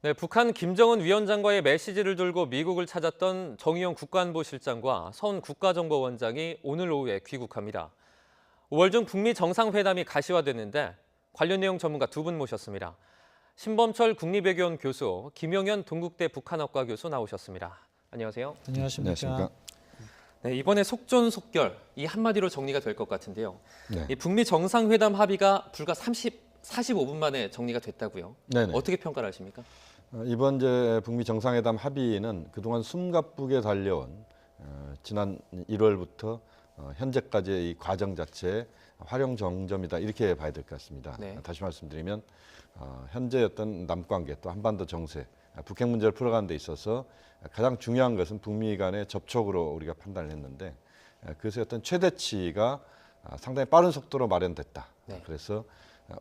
네, 북한 김정은 위원장과의 메시지를 들고 미국을 찾았던 정의용 국가안보실장과 서훈 국가정보원장이 오늘 오후에 귀국합니다. 5월 중 북미 정상회담이 가시화됐는데 관련 내용 전문가 두 분 모셨습니다. 신범철 국립외교원 교수, 김용현 동국대 북한학과 교수 나오셨습니다. 안녕하세요. 안녕하십니까. 네, 이번에 속전속결, 이 한마디로 정리가 될 것 같은데요. 네. 이 북미 정상회담 합의가 불과 45분 만에 정리가 됐다고요. 네네. 어떻게 평가를 하십니까? 이번 이제 북미 정상회담 합의는 그동안 숨가쁘게 달려온 지난 1월부터 현재까지의 이 과정 자체의 활용 정점이다 이렇게 봐야 될 것 같습니다. 네. 다시 말씀드리면 현재 어떤 남관계 또 한반도 정세, 북핵 문제를 풀어가는 데 있어서 가장 중요한 것은 북미 간의 접촉으로 우리가 판단을 했는데 그것의 어떤 최대치가 상당히 빠른 속도로 마련됐다. 네. 그래서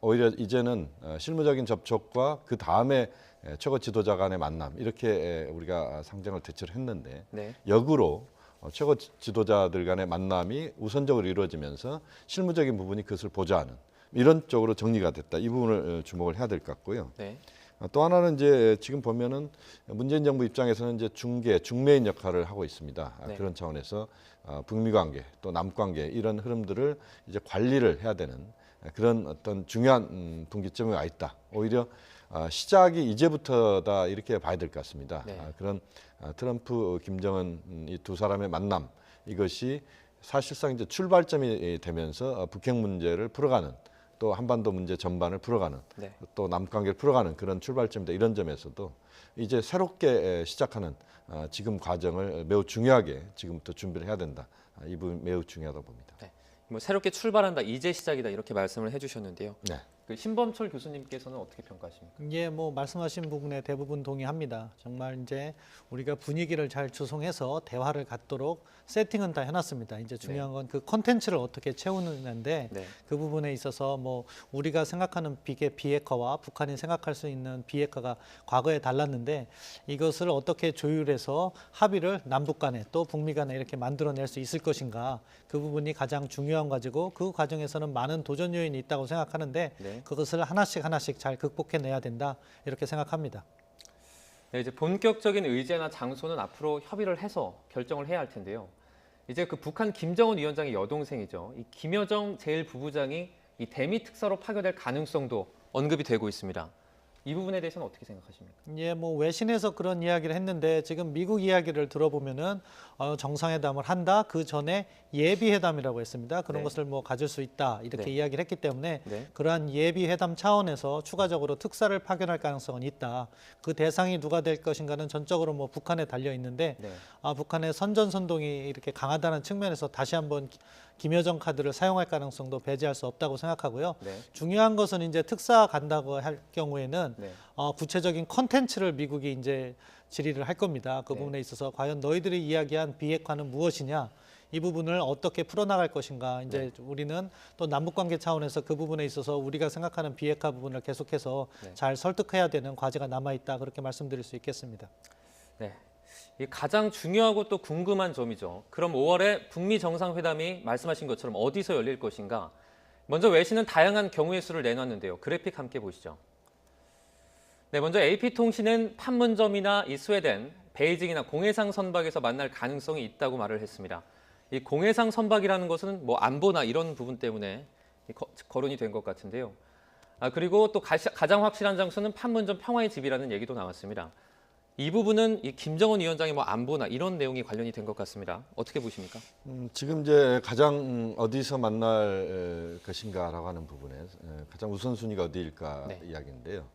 오히려 이제는 실무적인 접촉과 그 다음에 최고 지도자 간의 만남 이렇게 우리가 상정을 대처를 했는데 네. 역으로 최고 지도자들 간의 만남이 우선적으로 이루어지면서 실무적인 부분이 그것을 보좌하는 이런 쪽으로 정리가 됐다. 이 부분을 주목을 해야 될 것 같고요. 네. 또 하나는 이제 지금 보면은 문재인 정부 입장에서는 이제 중매인 역할을 하고 있습니다. 네. 그런 차원에서 북미 관계 또 남 관계 이런 흐름들을 이제 관리를 해야 되는 그런 어떤 중요한 분기점에 와 있다. 오히려 시작이 이제부터다 이렇게 봐야 될 것 같습니다. 네. 그런 트럼프, 김정은 이 두 사람의 만남 이것이 사실상 이제 출발점이 되면서 북핵 문제를 풀어가는 또 한반도 문제 전반을 풀어가는 네. 또 남관계를 풀어가는 그런 출발점이다. 이런 점에서도 이제 새롭게 시작하는 지금 과정을 매우 중요하게 지금부터 준비를 해야 된다. 이 부분 매우 중요하다고 봅니다. 네. 뭐 새롭게 출발한다, 이제 시작이다 이렇게 말씀을 해주셨는데요. 네. 그 신범철 교수님께서는 어떻게 평가하십니까? 예, 뭐 말씀하신 부분에 대부분 동의합니다. 정말 이제 우리가 분위기를 잘 조성해서 대화를 갖도록 세팅은 다 해놨습니다. 이제 중요한 건 그 콘텐츠를 어떻게 채우는데 네. 그 부분에 있어서 뭐 우리가 생각하는 비핵화와 북한이 생각할 수 있는 비핵화가 과거에 달랐는데 이것을 어떻게 조율해서 합의를 남북 간에 또 북미 간에 이렇게 만들어낼 수 있을 것인가 그 부분이 가장 중요한 가지고 그 과정에서는 많은 도전 요인이 있다고 생각하는데 네. 그것을 하나씩 잘 극복해내야 된다 이렇게 생각합니다. 네, 이제 본격적인 의제나 장소는 앞으로 협의를 해서 결정을 해야 할 텐데요. 이제 그 북한 김정은 위원장의 여동생이죠. 이 김여정 제1부부장이 이 대미 특사로 파견될 가능성도 언급이 되고 있습니다. 이 부분에 대해서는 어떻게 생각하십니까? 예, 뭐 외신에서 그런 이야기를 했는데 지금 미국 이야기를 들어보면은 정상회담을 한다. 그 전에 예비회담이라고 했습니다. 그런 네. 것을 뭐 가질 수 있다 이렇게 네. 이야기를 했기 때문에 네. 그러한 예비회담 차원에서 추가적으로 특사를 파견할 가능성은 있다. 그 대상이 누가 될 것인가는 전적으로 뭐 북한에 달려 있는데 네. 북한의 선전선동이 이렇게 강하다는 측면에서 다시 한번 김여정 카드를 사용할 가능성도 배제할 수 없다고 생각하고요. 네. 중요한 것은 이제 특사 간다고 할 경우에는 네. 구체적인 컨텐츠를 미국이 이제 질의를 할 겁니다. 그 네. 부분에 있어서 과연 너희들이 이야기한 비핵화는 무엇이냐? 이 부분을 어떻게 풀어나갈 것인가? 이제 우리는 또 남북관계 차원에서 그 부분에 있어서 우리가 생각하는 비핵화 부분을 계속해서 네. 잘 설득해야 되는 과제가 남아 있다. 그렇게 말씀드릴 수 있겠습니다. 네. 이 가장 중요하고 또 궁금한 점이죠. 그럼 5월에 북미 정상회담이 말씀하신 것처럼 어디서 열릴 것인가? 먼저 외신은 다양한 경우의 수를 내놨는데요. 그래픽 함께 보시죠. 네, 먼저 AP통신은 판문점이나 이 스웨덴, 베이징이나 공해상 선박에서 만날 가능성이 있다고 말을 했습니다. 이 공해상 선박이라는 것은 뭐 안보나 이런 부분 때문에 거론이 된 것 같은데요. 그리고 또 가장 확실한 장소는 판문점 평화의 집이라는 얘기도 나왔습니다. 이 부분은 이 김정은 위원장의 뭐 안보나 이런 내용이 관련이 된 것 같습니다. 어떻게 보십니까? 지금 이제 가장 어디서 만날 것인가라고 하는 부분에 가장 우선순위가 어디일까 네. 이야기인데요.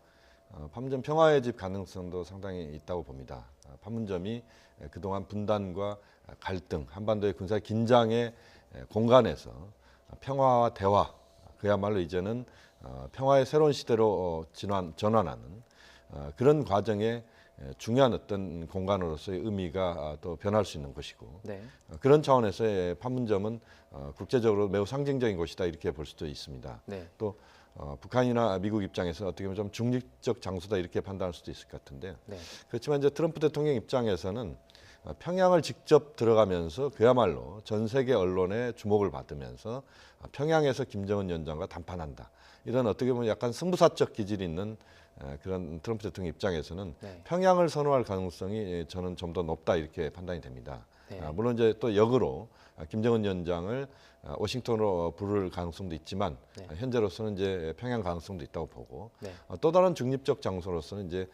판문점 평화의 집 가능성도 상당히 있다고 봅니다. 판문점이 그동안 분단과 갈등, 한반도의 군사 긴장의 공간에서 평화와 대화, 그야말로 이제는 평화의 새로운 시대로 전환하는 그런 과정에 중요한 어떤 공간으로서의 의미가 또 변할 수 있는 곳이고 네. 그런 차원에서의 판문점은 국제적으로 매우 상징적인 곳이다 이렇게 볼 수도 있습니다. 네. 또 북한이나 미국 입장에서 어떻게 보면 좀 중립적 장소다 이렇게 판단할 수도 있을 것 같은데요. 네. 그렇지만 이제 트럼프 대통령 입장에서는 평양을 직접 들어가면서 그야말로 전 세계 언론의 주목을 받으면서 평양에서 김정은 위원장과 담판한다. 이런 어떻게 보면 약간 승부사적 기질이 있는 그런 트럼프 대통령 입장에서는 네. 평양을 선호할 가능성이 저는 좀 더 높다 이렇게 판단이 됩니다. 네. 물론 이제 또 역으로 김정은 위원장을 워싱턴으로 부를 가능성도 있지만 네. 현재로서는 이제 평양 가능성도 있다고 보고 네. 또 다른 중립적 장소로서는 이제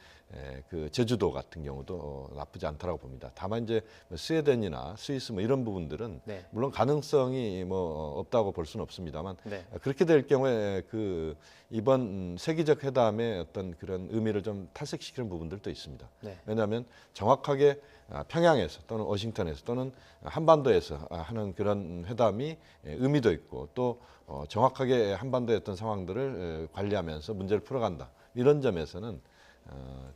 그 제주도 같은 경우도 나쁘지 않다라고 봅니다. 다만 이제 뭐 스웨덴이나 스위스 뭐 이런 부분들은 네. 물론 가능성이 뭐 없다고 볼 수는 없습니다만 네. 그렇게 될 경우에 그 이번 세계적 회담의 어떤 그런 의미를 좀 탈색시키는 부분들도 있습니다. 네. 왜냐하면 정확하게 평양에서 또는 워싱턴에서 또는 한반도에서 하는 그런 회담이 의미도 있고 또 정확하게 한반도의 어떤 상황들을 관리하면서 문제를 풀어간다. 이런 점에서는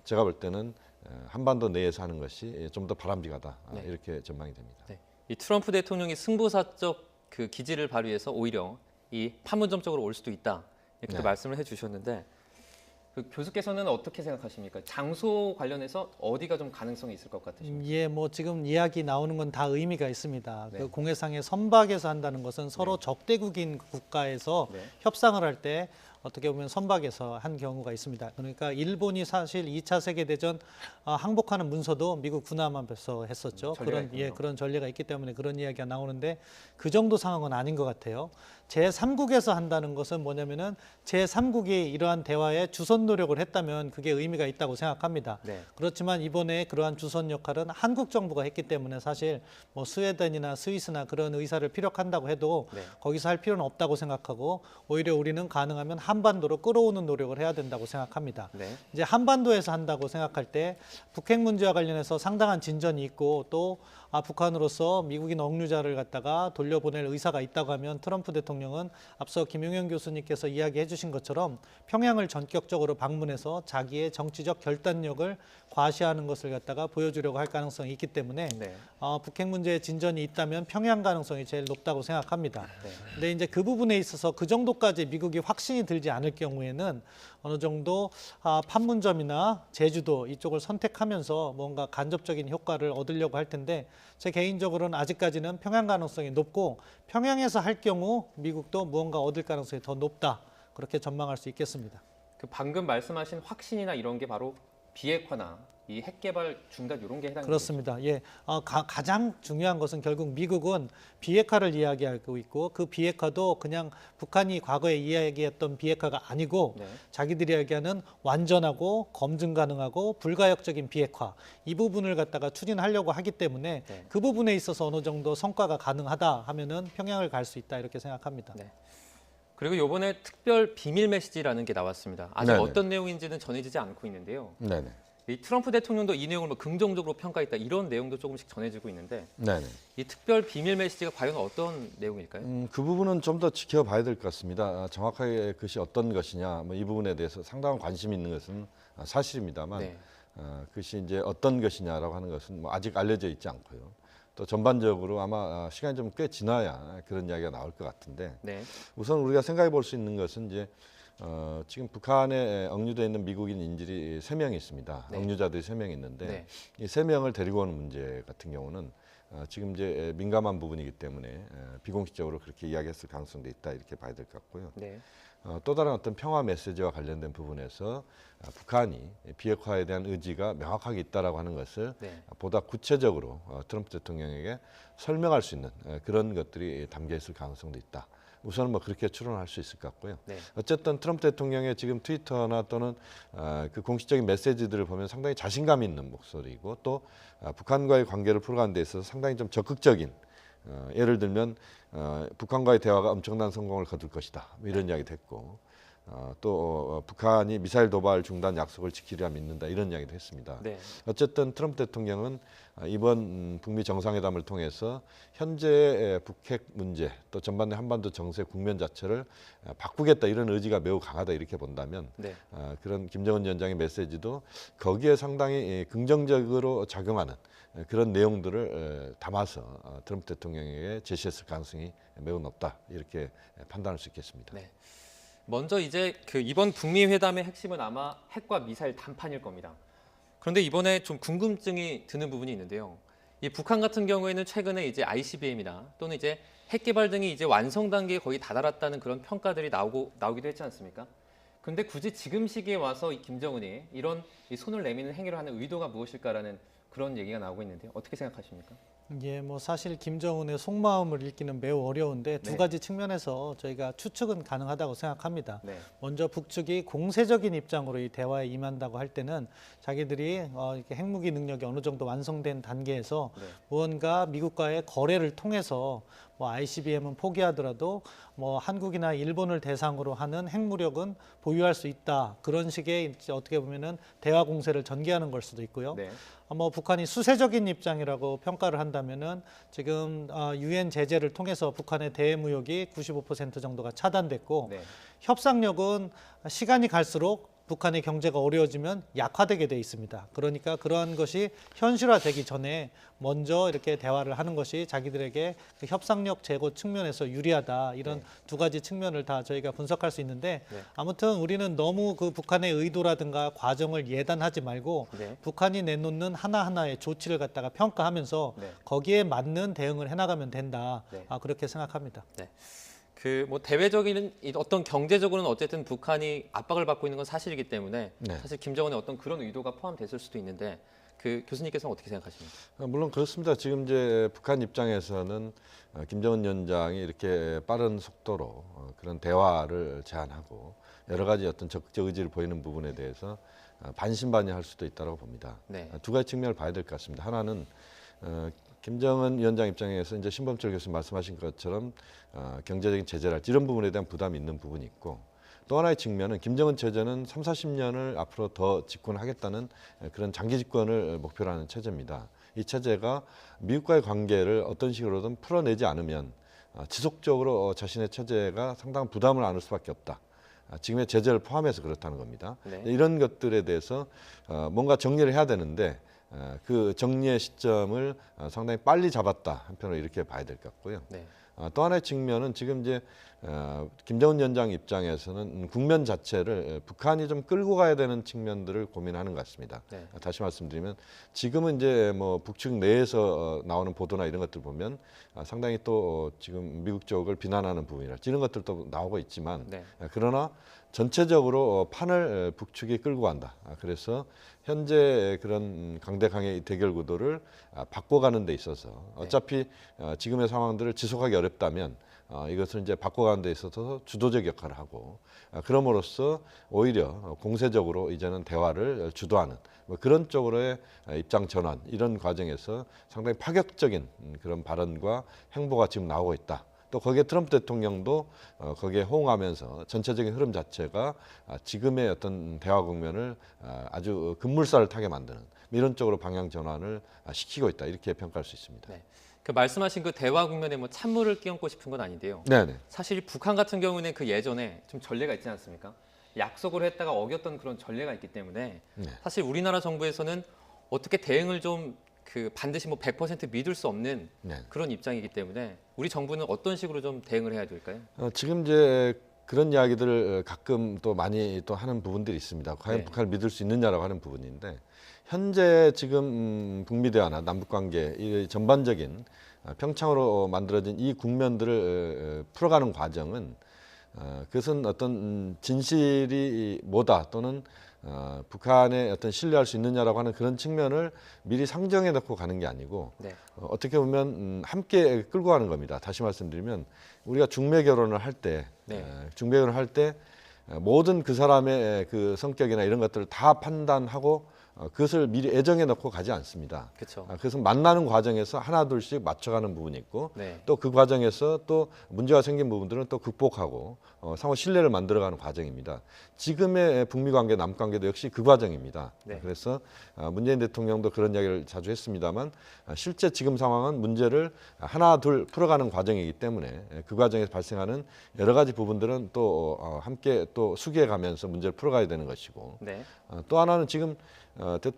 제가 볼 때는 한반도 내에서 하는 것이 좀 더 바람직하다. 네. 이렇게 전망이 됩니다. 네. 이 트럼프 대통령이 승부사적 그 기지를 발휘해서 오히려 이 판문점 쪽으로 올 수도 있다. 이렇게 네. 말씀을 해주셨는데 그 교수께서는 어떻게 생각하십니까? 장소 관련해서 어디가 좀 가능성이 있을 것 같으십니까? 예, 뭐 지금 이야기 나오는 건 다 의미가 있습니다. 네. 그 공해상의 선박에서 한다는 것은 서로 적대국인 국가에서 네. 협상을 할 때 어떻게 보면 선박에서 한 경우가 있습니다. 그러니까 일본이 사실 2차 세계대전 항복하는 문서도 미국 군함함에서 했었죠. 전례가 그런 있군요. 그런 전례가 있기 때문에 그런 이야기가 나오는데 그 정도 상황은 아닌 것 같아요. 제3국에서 한다는 것은 뭐냐면은 제3국이 이러한 대화에 주선 노력을 했다면 그게 의미가 있다고 생각합니다. 네. 그렇지만 이번에 그러한 주선 역할은 한국 정부가 했기 때문에 사실 뭐 스웨덴이나 스위스나 그런 의사를 피력한다고 해도 네. 거기서 할 필요는 없다고 생각하고 오히려 우리는 가능하면 한반도로 끌어오는 노력을 해야 된다고 생각합니다. 네. 이제 한반도에서 한다고 생각할 때 북핵 문제와 관련해서 상당한 진전이 있고 또 북한으로서 미국인 억류자를 갖다가 돌려보낼 의사가 있다고 하면 트럼프 대통령은 앞서 김용현 교수님께서 이야기해 주신 것처럼 평양을 전격적으로 방문해서 자기의 정치적 결단력을 과시하는 것을 갖다가 보여주려고 할 가능성이 있기 때문에 네. 북핵 문제에 진전이 있다면 평양 가능성이 제일 높다고 생각합니다. 네. 근데 이제 그 부분에 있어서 그 정도까지 미국이 확신이 들지 않을 경우에는 어느 정도 판문점이나 제주도 이쪽을 선택하면서 뭔가 간접적인 효과를 얻으려고 할 텐데 제 개인적으로는 아직까지는 평양 가능성이 높고 평양에서 할 경우 미국도 무언가 얻을 가능성이 더 높다. 그렇게 전망할 수 있겠습니다. 그 방금 말씀하신 확신이나 이런 게 바로 비핵화나 이 핵 개발 중단 이런 게 해당이 그렇습니다. 예, 가장 중요한 것은 결국 미국은 비핵화를 이야기하고 있고 그 비핵화도 그냥 북한이 과거에 이야기했던 비핵화가 아니고 네. 자기들이 이야기하는 완전하고 검증 가능하고 불가역적인 비핵화 이 부분을 갖다가 추진하려고 하기 때문에 네. 그 부분에 있어서 어느 정도 성과가 가능하다 하면은 평양을 갈 수 있다 이렇게 생각합니다. 네. 그리고 이번에 특별 비밀 메시지라는 게 나왔습니다. 아직 네네. 어떤 내용인지는 전해지지 않고 있는데요. 네네. 이 트럼프 대통령도 이 내용을 뭐 긍정적으로 평가했다 이런 내용도 조금씩 전해지고 있는데 네네. 이 특별 비밀 메시지가 과연 어떤 내용일까요? 그 부분은 좀 더 지켜봐야 될 것 같습니다. 정확하게 그것이 어떤 것이냐, 뭐 이 부분에 대해서 상당한 관심이 있는 것은 사실입니다만, 네. 그것이 이제 어떤 것이냐라고 하는 것은 뭐 아직 알려져 있지 않고요. 또 전반적으로 아마 시간이 좀 꽤 지나야 그런 이야기가 나올 것 같은데, 네. 우선 우리가 생각해 볼 수 있는 것은 이제 지금 북한에 억류되어 있는 미국인 인질이 3명이 있습니다. 네. 억류자들이 3명이 있는데 네. 이 3명을 데리고 오는 문제 같은 경우는 지금 이제 민감한 부분이기 때문에 비공식적으로 그렇게 이야기했을 가능성도 있다 이렇게 봐야 될 것 같고요. 네. 또 다른 어떤 평화 메시지와 관련된 부분에서 북한이 비핵화에 대한 의지가 명확하게 있다라고 하는 것을 네. 보다 구체적으로 트럼프 대통령에게 설명할 수 있는 그런 것들이 담겨 있을 가능성도 있다. 우선은 뭐 그렇게 추론할 수 있을 것 같고요. 네. 어쨌든 트럼프 대통령의 지금 트위터나 또는 그 공식적인 메시지들을 보면 상당히 자신감 있는 목소리고 또 북한과의 관계를 풀어가는 데 있어서 상당히 좀 적극적인 예를 들면 북한과의 대화가 엄청난 성공을 거둘 것이다 이런 이야기도 했고 또 북한이 미사일 도발 중단 약속을 지키리라 믿는다 이런 이야기도 했습니다. 네. 어쨌든 트럼프 대통령은 이번 북미 정상회담을 통해서 현재의 북핵 문제 또 전반의 한반도 정세 국면 자체를 바꾸겠다 이런 의지가 매우 강하다 이렇게 본다면 네. 그런 김정은 위원장의 메시지도 거기에 상당히 긍정적으로 작용하는 그런 내용들을 담아서 트럼프 대통령에게 제시했을 가능성이 매우 높다 이렇게 판단할 수 있겠습니다. 네. 먼저 이제 그 이번 북미 회담의 핵심은 아마 핵과 미사일 단판일 겁니다. 그런데 이번에 좀 궁금증이 드는 부분이 있는데요. 이 북한 같은 경우에는 최근에 이제 ICBM이나 또는 이제 핵 개발 등이 이제 완성 단계에 거의 다다랐다는 그런 평가들이 나오기도 했지 않습니까? 근데 굳이 지금 시기에 와서 이 김정은이 이런 이 손을 내미는 행위를 하는 의도가 무엇일까라는 그런 얘기가 나오고 있는데요. 어떻게 생각하십니까? 예, 뭐 사실 김정은의 속마음을 읽기는 매우 어려운데 두 네. 가지 측면에서 저희가 추측은 가능하다고 생각합니다. 네. 먼저 북측이 공세적인 입장으로 이 대화에 임한다고 할 때는 자기들이 이렇게 핵무기 능력이 어느 정도 완성된 단계에서 네. 무언가 미국과의 거래를 통해서 뭐 ICBM은 포기하더라도 뭐 한국이나 일본을 대상으로 하는 핵무력은 보유할 수 있다. 그런 식의 이제 어떻게 보면은 대화 공세를 전개하는 걸 수도 있고요. 네. 뭐 북한이 수세적인 입장이라고 평가를 한다면은 지금 유엔 제재를 통해서 북한의 대외 무역이 95% 정도가 차단됐고 네. 협상력은 시간이 갈수록 북한의 경제가 어려워지면 약화되게 돼 있습니다. 그러니까 그러한 것이 현실화되기 전에 먼저 이렇게 대화를 하는 것이 자기들에게 그 협상력 제고 측면에서 유리하다. 이런 네. 두 가지 측면을 다 저희가 분석할 수 있는데 네. 아무튼 우리는 너무 그 북한의 의도라든가 과정을 예단하지 말고 네. 북한이 내놓는 하나하나의 조치를 갖다가 평가하면서 네. 거기에 맞는 대응을 해나가면 된다. 네. 그렇게 생각합니다. 그 뭐 대외적인 어떤 경제적으로는 어쨌든 북한이 압박을 받고 있는 건 사실이기 때문에 네. 사실 김정은의 어떤 그런 의도가 포함됐을 수도 있는데 그 교수님께서는 어떻게 생각하십니까? 물론 그렇습니다. 지금 이제 북한 입장에서는 김정은 위원장이 이렇게 빠른 속도로 그런 대화를 제안하고 여러 가지 어떤 적극적 의지를 보이는 부분에 대해서 반신반의할 수도 있다고 봅니다. 네. 두 가지 측면을 봐야 될 것 같습니다. 하나는 김정은 위원장 입장에서 이제 신범철 교수님 말씀하신 것처럼 경제적인 제재랄지 이런 부분에 대한 부담이 있는 부분이 있고 또 하나의 측면은 김정은 체제는 3, 40년을 앞으로 더 집권하겠다는 그런 장기 집권을 목표로 하는 체제입니다. 이 체제가 미국과의 관계를 어떤 식으로든 풀어내지 않으면 지속적으로 자신의 체제가 상당한 부담을 안을 수밖에 없다. 지금의 제재를 포함해서 그렇다는 겁니다. 네. 이런 것들에 대해서 뭔가 정리를 해야 되는데 그 정리의 시점을 상당히 빨리 잡았다. 한편으로 이렇게 봐야 될 것 같고요. 네. 또 하나의 측면은 지금 이제 김정은 위원장 입장에서는 국면 자체를 북한이 좀 끌고 가야 되는 측면들을 고민하는 것 같습니다. 네. 다시 말씀드리면 지금은 이제 뭐 북측 내에서 나오는 보도나 이런 것들 보면 상당히 또 지금 미국 쪽을 비난하는 부분이랄지 이런 것들도 나오고 있지만 네. 그러나 전체적으로 판을 북측이 끌고 간다. 그래서 현재 그런 강대강의 대결 구도를 바꿔가는 데 있어서 어차피 지금의 상황들을 지속하기 어렵다면 이것을 이제 바꿔가는 데 있어서 주도적 역할을 하고 그럼으로써 오히려 공세적으로 이제는 대화를 주도하는 뭐 그런 쪽으로의 입장 전환 이런 과정에서 상당히 파격적인 그런 발언과 행보가 지금 나오고 있다. 또 거기에 트럼프 대통령도 거기에 호응하면서 전체적인 흐름 자체가 지금의 어떤 대화 국면을 아주 급물살을 타게 만드는 이런 쪽으로 방향 전환을 시키고 있다 이렇게 평가할 수 있습니다. 네. 그 말씀하신 그 대화 국면에 뭐 찬물을 끼얹고 싶은 건 아닌데요. 네네. 사실 북한 같은 경우는 그 예전에 좀 전례가 있지 않습니까? 약속을 했다가 어겼던 그런 전례가 있기 때문에 네. 사실 우리나라 정부에서는 어떻게 대응을 좀 그 반드시 뭐 100% 믿을 수 없는 네. 그런 입장이기 때문에 우리 정부는 어떤 식으로 좀 대응을 해야 될까요? 지금 이제 그런 이야기들을 가끔 또 많이 또 하는 부분들이 있습니다. 과연 네. 북한을 믿을 수 있느냐라고 하는 부분인데 현재 지금 북미 대화나 남북 관계 이 전반적인 평창으로 만들어진 이 국면들을 풀어가는 과정은 그것은 어떤 진실이 뭐다 또는 북한의 어떤 신뢰할 수 있느냐라고 하는 그런 측면을 미리 상정해 놓고 가는 게 아니고 네. 어떻게 보면 함께 끌고 가는 겁니다. 다시 말씀드리면 우리가 중매 결혼을 할 때 네. 중매 결혼을 할 때 모든 그 사람의 그 성격이나 이런 것들을 다 판단하고 그것을 미리 애정해 놓고 가지 않습니다. 그렇죠. 그것은 만나는 과정에서 하나 둘씩 맞춰가는 부분이 있고 네. 또 그 과정에서 또 문제가 생긴 부분들은 또 극복하고 상호 신뢰를 만들어가는 과정입니다. 지금의 북미 관계, 남 관계도 역시 그 과정입니다. 네. 그래서 문재인 대통령도 그런 이야기를 자주 했습니다만 실제 지금 상황은 문제를 하나 둘 풀어가는 과정이기 때문에 그 과정에서 발생하는 여러 가지 부분들은 또 함께 또 수기해가면서 문제를 풀어가야 되는 것이고 네. 또 하나는 지금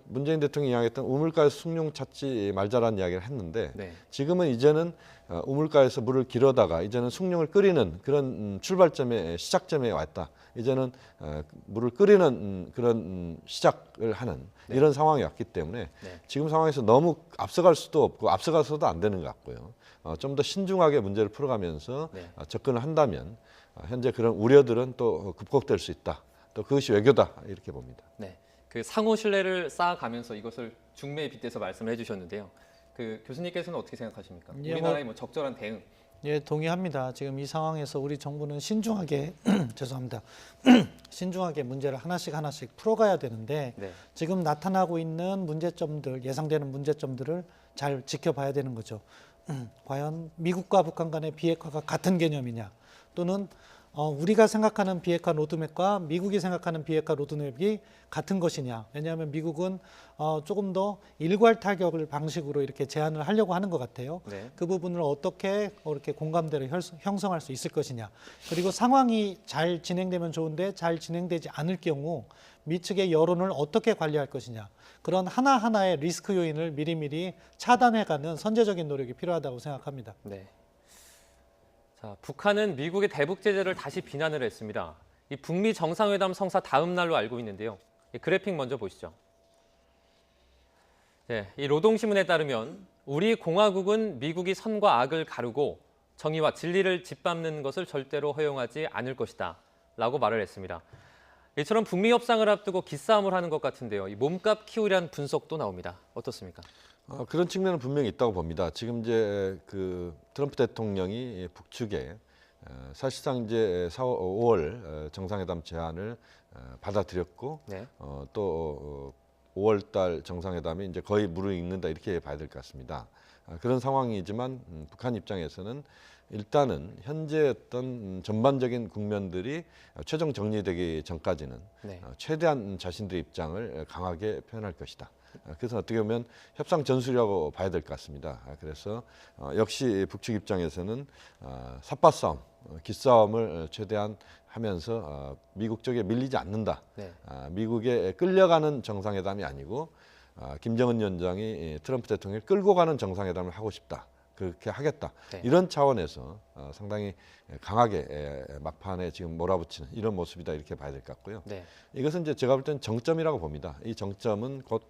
문재인 대통령이 이야기했던 우물가에서 숭늉 찾지 말자라는 이야기를 했는데 네. 지금은 이제는 우물가에서 물을 길어다가 이제는 숭늉을 끓이는 그런 출발점에 시작점에 왔다. 이제는 물을 끓이는 그런 시작을 하는 네. 이런 상황이 왔기 때문에 네. 지금 상황에서 너무 앞서갈 수도 없고 앞서가서도 안 되는 것 같고요. 좀 더 신중하게 문제를 풀어가면서 네. 접근을 한다면 현재 그런 우려들은 또 극복될 수 있다. 또 그것이 외교다 이렇게 봅니다. 네, 그 상호 신뢰를 쌓아가면서 이것을 중매에 빗대서 말씀을 해주셨는데요. 그 교수님께서는 어떻게 생각하십니까? 예, 우리나라의 뭐 적절한 대응. 예, 동의합니다. 지금 이 상황에서 우리 정부는 신중하게 죄송합니다. 신중하게 문제를 하나씩 풀어가야 되는데 네, 지금 나타나고 있는 문제점들, 예상되는 문제점들을 잘 지켜봐야 되는 거죠. 과연 미국과 북한 간의 비핵화가 같은 개념이냐, 또는 우리가 생각하는 비핵화 로드맵과 미국이 생각하는 비핵화 로드맵이 같은 것이냐. 왜냐하면 미국은 조금 더 일괄 타격을 방식으로 이렇게 제안을 하려고 하는 것 같아요. 네, 그 부분을 어떻게 이렇게 공감대를 형성할 수 있을 것이냐. 그리고 상황이 잘 진행되면 좋은데 잘 진행되지 않을 경우 미측의 여론을 어떻게 관리할 것이냐. 그런 하나하나의 리스크 요인을 미리미리 차단해가는 선제적인 노력이 필요하다고 생각합니다. 네. 자, 북한은 미국의 대북 제재를 다시 비난을 했습니다. 이 북미 정상회담 성사 다음 날로 알고 있는데요. 이 그래픽 먼저 보시죠. 네, 이 노동신문에 따르면 우리 공화국은 미국이 선과 악을 가르고 정의와 진리를 짓밟는 것을 절대로 허용하지 않을 것이다 라고 말을 했습니다. 이처럼 북미 협상을 앞두고 기싸움을 하는 것 같은데요. 이 몸값 키우려는 분석도 나옵니다. 어떻습니까? 그런 측면은 분명히 있다고 봅니다. 지금 이제 그 트럼프 대통령이 북측에 사실상 이제 5월 정상회담 제안을 받아들였고 네, 또 5월 달 정상회담이 이제 거의 무르익는다 이렇게 봐야 될 것 같습니다. 그런 상황이지만 북한 입장에서는 일단은 현재 어떤 전반적인 국면들이 최종 정리되기 전까지는 네, 최대한 자신들의 입장을 강하게 표현할 것이다. 그래서 어떻게 보면 협상 전술이라고 봐야 될 것 같습니다. 그래서 역시 북측 입장에서는 삿바싸움, 기싸움을 최대한 하면서 미국 쪽에 밀리지 않는다. 네, 미국에 끌려가는 정상회담이 아니고 김정은 위원장이 트럼프 대통령을 끌고 가는 정상회담을 하고 싶다. 그렇게 하겠다. 네. 이런 차원에서 상당히 강하게 막판에 지금 몰아붙이는 이런 모습이다 이렇게 봐야 될 것 같고요. 네, 이것은 이제 제가 볼 때는 정점이라고 봅니다. 이 정점은 곧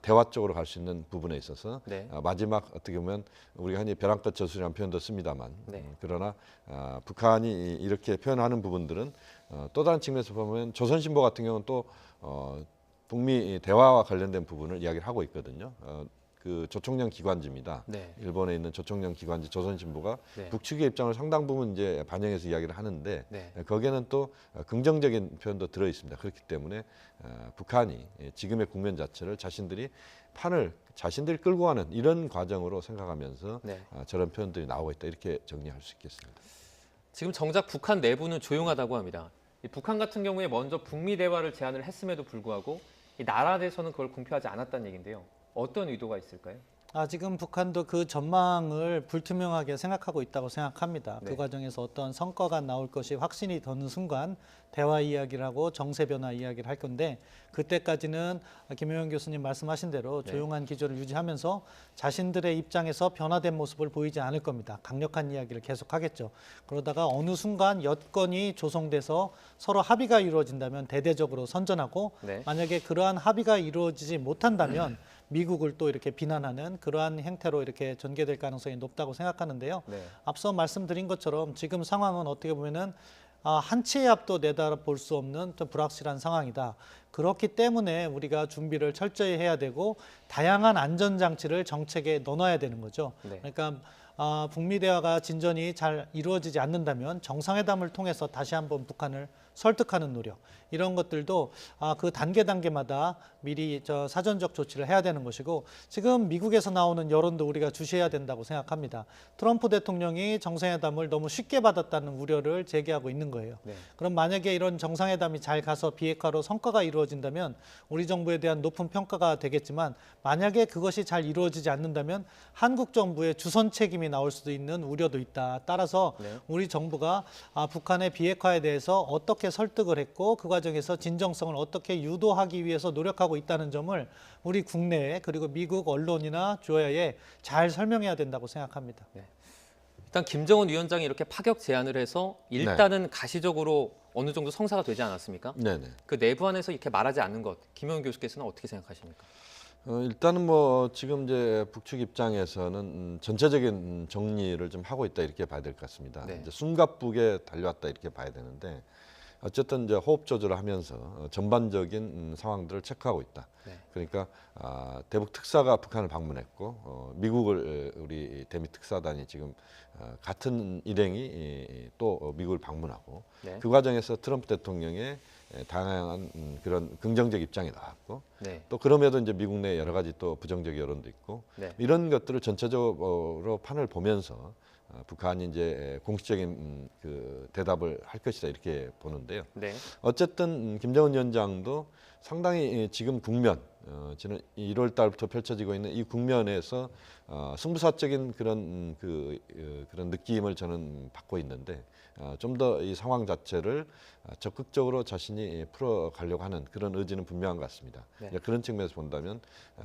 대화 쪽으로 갈 수 있는 부분에 있어서 네. 마지막 어떻게 보면 우리가 흔히 벼랑끝 저술이라는 표현도 씁니다만 네. 그러나 북한이 이렇게 표현하는 부분들은 또 다른 측면에서 보면 조선신보 같은 경우는 또 북미 대화와 관련된 부분을 이야기를 하고 있거든요. 그 조총련 기관지입니다. 네. 일본에 있는 조총련 기관지 조선신보가 네. 북측의 입장을 상당 부분 이제 반영해서 이야기를 하는데 네. 거기에는 또 긍정적인 표현도 들어 있습니다. 그렇기 때문에 북한이 지금의 국면 자체를 자신들이 끌고 가는 이런 과정으로 생각하면서 네. 저런 표현들이 나오고 있다 이렇게 정리할 수 있겠습니다. 지금 정작 북한 내부는 조용하다고 합니다. 이 북한 같은 경우에 먼저 북미 대화를 제안을 했음에도 불구하고 이 나라 내에서는 그걸 공표하지 않았다는 얘기인데요. 어떤 의도가 있을까요? 지금 북한도 그 전망을 불투명하게 생각하고 있다고 생각합니다. 네. 그 과정에서 어떤 성과가 나올 것이 확신이 드는 순간 대화 이야기를 하고 정세 변화 이야기를 할 건데 그때까지는 김효영 교수님 말씀하신 대로 네. 조용한 기조를 유지하면서 자신들의 입장에서 변화된 모습을 보이지 않을 겁니다. 강력한 이야기를 계속하겠죠. 그러다가 어느 순간 여건이 조성돼서 서로 합의가 이루어진다면 대대적으로 선전하고 네. 만약에 그러한 합의가 이루어지지 못한다면 미국을 또 이렇게 비난하는 그러한 행태로 이렇게 전개될 가능성이 높다고 생각하는데요. 네. 앞서 말씀드린 것처럼 지금 상황은 어떻게 보면은 한 치의 앞도 내다볼 수 없는 좀 불확실한 상황이다. 그렇기 때문에 우리가 준비를 철저히 해야 되고 다양한 안전장치를 정책에 넣어놔야 되는 거죠. 네. 그러니까 북미 대화가 진전이 잘 이루어지지 않는다면 정상회담을 통해서 다시 한번 북한을 설득하는 노력 이런 것들도 그 단계마다 미리 사전적 조치를 해야 되는 것이고 지금 미국에서 나오는 여론도 우리가 주시해야 된다고 생각합니다. 트럼프 대통령이 정상회담을 너무 쉽게 받았다는 우려를 제기하고 있는 거예요. 네. 그럼 만약에 이런 정상회담이 잘 가서 비핵화로 성과가 이루어진다면 우리 정부에 대한 높은 평가가 되겠지만 만약에 그것이 잘 이루어지지 않는다면 한국 정부의 주선 책임이 나올 수도 있는 우려도 있다. 따라서 네. 우리 정부가 북한의 비핵화에 대해서 어떻게 설득을 했고 그 과정에서 진정성을 어떻게 유도하기 위해서 노력하고 있다는 점을 우리 국내에 그리고 미국 언론이나 조야에 잘 설명해야 된다고 생각합니다. 일단 김정은 위원장이 이렇게 파격 제안을 해서 일단은 가시적으로 어느 정도 성사가 되지 않았습니까? 네네. 그 내부 안에서 이렇게 말하지 않는 것, 김효영 교수께서는 어떻게 생각하십니까? 일단은 뭐 지금 이제 북측 입장에서는 전체적인 정리를 좀 하고 있다 이렇게 봐야 될 것 같습니다. 네. 이제 숨가쁘게 달려왔다 이렇게 봐야 되는데 어쨌든 이제 호흡 조절을 하면서 전반적인 상황들을 체크하고 있다. 네. 그러니까 대북 특사가 북한을 방문했고 미국을 우리 대미 특사단이 지금 같은 일행이 또 미국을 방문하고 네. 그 과정에서 트럼프 대통령의 다양한 그런 긍정적 입장이 나왔고 네. 또 그럼에도 이제 미국 내 여러 가지 또 부정적 여론도 있고 네. 이런 것들을 전체적으로 판을 보면서 북한이 이제 공식적인 그 대답을 할 것이다 이렇게 보는데요. 네. 어쨌든 김정은 위원장도 상당히 지금 국면, 지난 1월 달부터 펼쳐지고 있는 이 국면에서 승부사적인 그런 그런 느낌을 저는 받고 있는데 좀 더 이 상황 자체를 적극적으로 자신이 풀어가려고 하는 그런 의지는 분명한 것 같습니다. 네. 그런 측면에서 본다면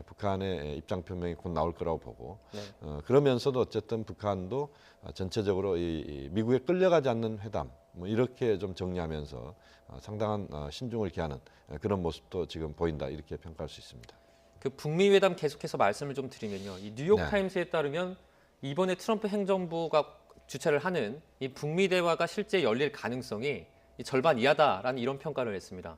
북한의 입장 표명이 곧 나올 거라고 보고 네. 그러면서도 어쨌든 북한도 전체적으로 이 미국에 끌려가지 않는 회담 뭐 이렇게 좀 정리하면서 상당한 신중을 기하는 그런 모습도 지금 보인다 이렇게 평가할 수 있습니다. 그 북미 회담 계속해서 말씀을 좀 드리면요. 이 뉴욕 네. 타임스에 따르면 이번에 트럼프 행정부가 주최를 하는 이 북미 대화가 실제 열릴 가능성이 이 절반 이하다라는 이런 평가를 했습니다.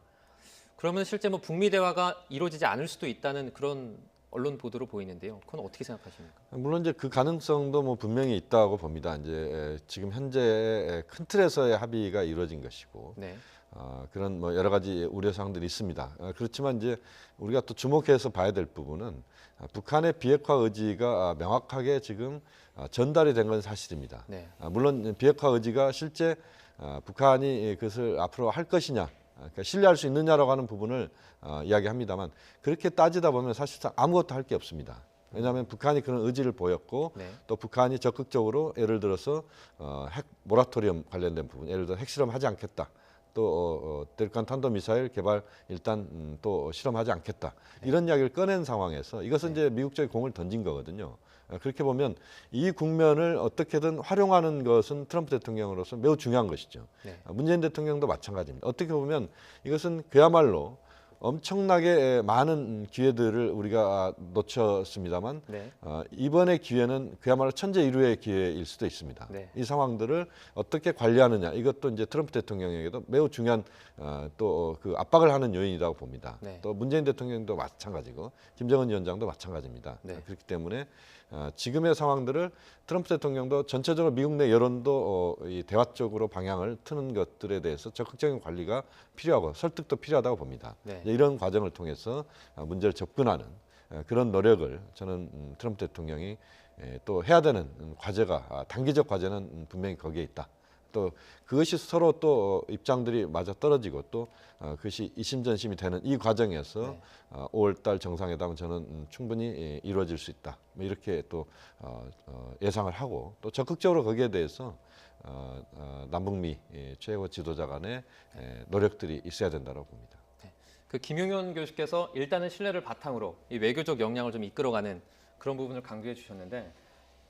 그러면 실제 뭐 북미 대화가 이루어지지 않을 수도 있다는 그런 언론 보도로 보이는데요. 그건 어떻게 생각하십니까? 물론 이제 그 가능성도 뭐 분명히 있다고 봅니다. 이제 지금 현재 큰 틀에서의 합의가 이루어진 것이고 네. 그런 뭐 여러 가지 우려 사항들이 있습니다. 그렇지만 이제 우리가 또 주목해서 봐야 될 부분은 북한의 비핵화 의지가 명확하게 지금 전달이 된 건 사실입니다. 네. 물론 비핵화 의지가 실제 북한이 그것을 앞으로 할 것이냐, 그러니까 신뢰할 수 있느냐라고 하는 부분을 이야기합니다만 그렇게 따지다 보면 사실상 아무것도 할 게 없습니다. 왜냐하면 북한이 그런 의지를 보였고 네. 또 북한이 적극적으로 예를 들어서 핵 모라토리엄 관련된 부분, 예를 들어 핵실험하지 않겠다. 또 대륙간 탄도미사일 개발 일단 또 실험하지 않겠다. 이런 이야기를 꺼낸 상황에서 이것은 이제 미국 쪽에 공을 던진 거거든요. 그렇게 보면 이 국면을 어떻게든 활용하는 것은 트럼프 대통령으로서 매우 중요한 것이죠. 네. 문재인 대통령도 마찬가지입니다. 어떻게 보면 이것은 그야말로 엄청나게 많은 기회들을 우리가 놓쳤습니다만 네. 이번의 기회는 그야말로 천재일우의 기회일 수도 있습니다. 네. 이 상황들을 어떻게 관리하느냐 이것도 이제 트럼프 대통령에게도 매우 중요한 또 그 압박을 하는 요인이라고 봅니다. 네. 또 문재인 대통령도 마찬가지고 김정은 위원장도 마찬가지입니다. 네. 그렇기 때문에 지금의 상황들을 트럼프 대통령도 전체적으로 미국 내 여론도 이 대화 쪽으로 방향을 트는 것들에 대해서 적극적인 관리가 필요하고 설득도 필요하다고 봅니다. 네. 이런 과정을 통해서 문제를 접근하는 그런 노력을 저는 트럼프 대통령이 또 해야 되는 과제가 단기적 과제는 분명히 거기에 있다. 또 그것이 서로 또 입장들이 맞아 떨어지고 또 그것이 이심전심이 되는 이 과정에서 네. 5월달 정상회담은 저는 충분히 이루어질 수 있다. 뭐 이렇게 또 예상을 하고 또 적극적으로 거기에 대해서 남북미 최고 지도자 간의 노력들이 있어야 된다고 봅니다. 그 김용현 교수께서 일단은 신뢰를 바탕으로 이 외교적 역량을 좀 이끌어가는 그런 부분을 강조해 주셨는데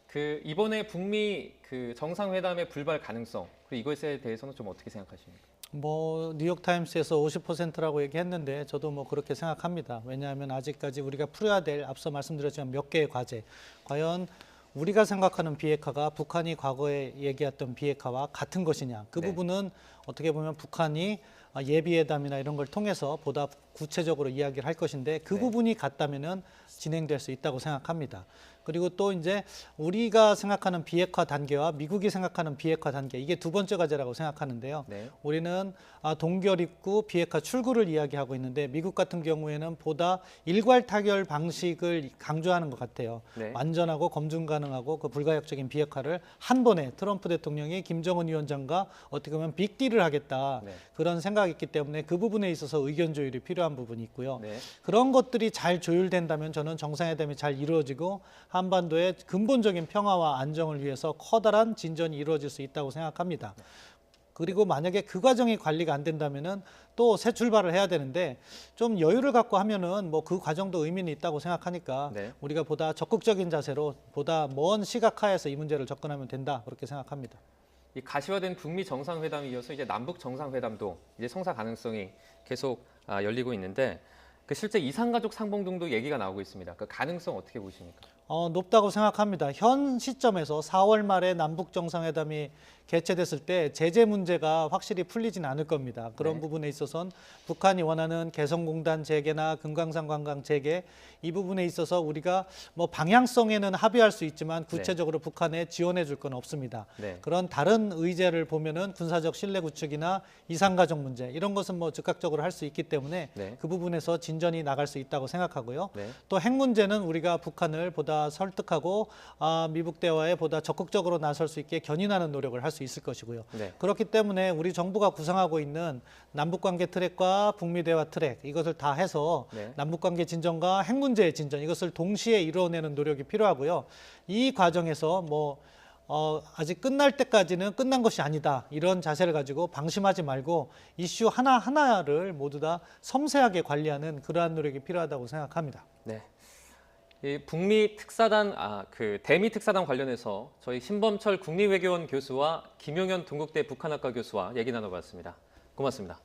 그 이번에 북미 그 정상회담의 불발 가능성 그리고 이것에 대해서는 좀 어떻게 생각하십니까? 뭐 뉴욕 타임스에서 50%라고 얘기했는데 저도 뭐 그렇게 생각합니다. 왜냐하면 아직까지 우리가 풀어야 될 앞서 말씀드렸지만 몇 개의 과제, 과연 우리가 생각하는 비핵화가 북한이 과거에 얘기했던 비핵화와 같은 것이냐, 그 네. 부분은 어떻게 보면 북한이 예비회담이나 이런 걸 통해서 보다 구체적으로 이야기를 할 것인데 그 네. 부분이 같다면은 진행될 수 있다고 생각합니다. 그리고 또 이제 우리가 생각하는 비핵화 단계와 미국이 생각하는 비핵화 단계, 이게 두 번째 과제라고 생각하는데요. 네. 우리는 동결 입구 비핵화 출구를 이야기하고 있는데 미국 같은 경우에는 보다 일괄 타결 방식을 강조하는 것 같아요. 네. 완전하고 검증 가능하고 그 불가역적인 비핵화를 한 번에 트럼프 대통령이 김정은 위원장과 어떻게 보면 빅딜을 하겠다. 네. 그런 생각이 있기 때문에 그 부분에 있어서 의견 조율이 필요한 부분이 있고요. 네. 그런 것들이 잘 조율된다면 저는 정상회담이 잘 이루어지고 한반도의 근본적인 평화와 안정을 위해서 커다란 진전이 이루어질 수 있다고 생각합니다. 그리고 만약에 그 과정이 관리가 안 된다면은 또 새 출발을 해야 되는데 좀 여유를 갖고 하면은 뭐 그 과정도 의미는 있다고 생각하니까 네. 우리가 보다 적극적인 자세로 보다 먼 시각하에서 이 문제를 접근하면 된다 그렇게 생각합니다. 이 가시화된 북미 정상회담에 이어서 이제 남북 정상회담도 이제 성사 가능성이 계속 열리고 있는데 그 실제 이산가족 상봉 등도 얘기가 나오고 있습니다. 그 가능성 어떻게 보십니까? 높다고 생각합니다. 현 시점에서 4월 말에 남북 정상회담이 개최됐을 때 제재 문제가 확실히 풀리진 않을 겁니다. 그런 네. 부분에 있어서는 북한이 원하는 개성공단 재개나 금강산 관광 재개 이 부분에 있어서 우리가 뭐 방향성에는 합의할 수 있지만 구체적으로 북한에 지원해 줄 건 없습니다. 네. 그런 다른 의제를 보면은 군사적 신뢰 구축이나 이산가족 문제 이런 것은 뭐 즉각적으로 할 수 있기 때문에 네. 그 부분에서 진전이 나갈 수 있다고 생각하고요. 네. 또 핵 문제는 우리가 북한을 보다 설득하고 미북 대화에 보다 적극적으로 나설 수 있게 견인하는 노력을 할 수 있을 것이고요. 네. 그렇기 때문에 우리 정부가 구상하고 있는 남북관계 트랙과 북미 대화 트랙 이것을 다 해서 네. 남북관계 진전과 핵 문제의 진전 이것을 동시에 이루어내는 노력이 필요하고요. 이 과정에서 아직 끝날 때까지는 끝난 것이 아니다. 이런 자세를 가지고 방심하지 말고 이슈 하나하나를 모두 다 섬세하게 관리하는 그러한 노력이 필요하다고 생각합니다. 네. 이 북미 특사단, 대미 특사단 관련해서 저희 신범철 국립외교원 교수와 김용현 동국대 북한학과 교수와 얘기 나눠봤습니다. 고맙습니다.